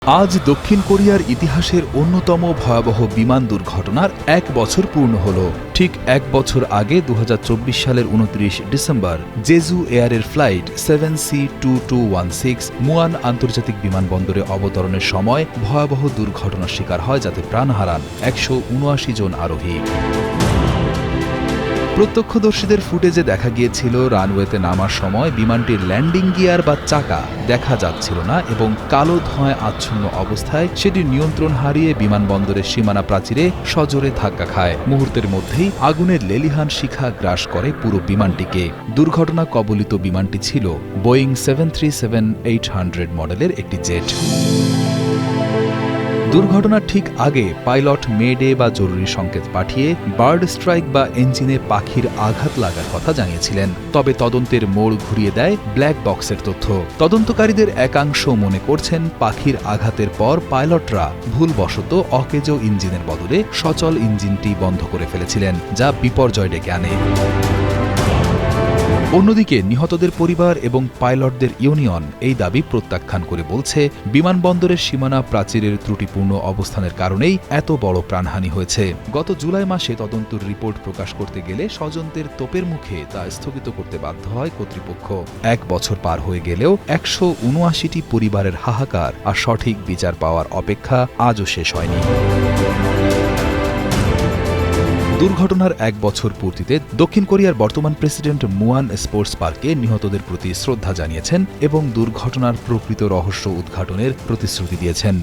আজ দক্ষিণ কোরিয়ার ইতিহাসের অন্যতম ভয়াবহ বিমান দুর্ঘটনার ১ বছর পূর্ণ হল। ঠিক ১ বছর আগে ২০২৪ সালের ২৯ December Jeju এয়ারের flight 7C2216 Muan আন্তর্জাতিক বিমানবন্দরে অবতরণের সময় ভয়াবহ দুর্ঘটনার শিকার হয়, যাতে প্রাণ হারান ১৭৯ জন আরোহী। প্রত্যক্ষদর্শীদের ফুটেজে দেখা গিয়েছিল রানওয়েতে নামার সময় বিমানটির ল্যান্ডিং গিয়ার বা চাকা দেখা যাচ্ছিল না এবং কালো ধোঁয়ায় আচ্ছন্ন অবস্থায় সেটি নিয়ন্ত্রণ হারিয়ে বিমানবন্দরের সীমানা প্রাচীরে সজোরে ধাক্কা খায়। মুহূর্তের মধ্যেই আগুনের লেলিহান শিখা গ্রাস করে পুরো বিমানটিকে। দুর্ঘটনা কবলিত বিমানটি ছিল বোয়িং 737-800 মডেলের একটি জেট। দুর্ঘটনার ঠিক আগে পাইলট মেডে বা জরুরি সংকেত পাঠিয়ে বার্ড স্ট্রাইক বা ইঞ্জিনে পাখির আঘাত লাগার কথা জানিয়েছিলেন। তবে তদন্তের মোড় ঘুরিয়ে দেয় ব্ল্যাক বক্সের তথ্য। তদন্তকারীদের একাংশ মনে করছেন পাখির আঘাতের পর পাইলটরা ভুলবশত অকেজো ইঞ্জিনের বদলে সচল ইঞ্জিনটি বন্ধ করে ফেলেছিলেন, যা বিপর্যয় ডেকে আনে। অন্যদিকে নিহতদের পরিবার এবং পাইলটদের ইউনিয়ন এই দাবি প্রত্যাখ্যান করে বলছে, বিমানবন্দরের সীমানা প্রাচীরের ত্রুটিপূর্ণ অবস্থানের কারণেই এত বড় প্রাণহানি হয়েছে। গত জুলাই মাসে তদন্তের রিপোর্ট প্রকাশ করতে গেলে স্বজনদের তোপের মুখে তা স্থগিত করতে বাধ্য হয় কর্তৃপক্ষ। ১ বছর পার হয়ে গেলেও ১৭৯টি পরিবারের হাহাকার আর সঠিক বিচার পাওয়ার অপেক্ষা আজও শেষ হয়নি। দুর্ঘটনার ১ বছর পূর্তিতে দক্ষিণ কোরিয়ার বর্তমান প্রেসিডেন্ট মুয়ান স্পোর্টস পার্কে নিহতদের প্রতি শ্রদ্ধা জানিয়েছেন এবং দুর্ঘটনার প্রকৃত রহস্য উদ্ঘাটনের প্রতিশ্রুতি দিয়েছেন।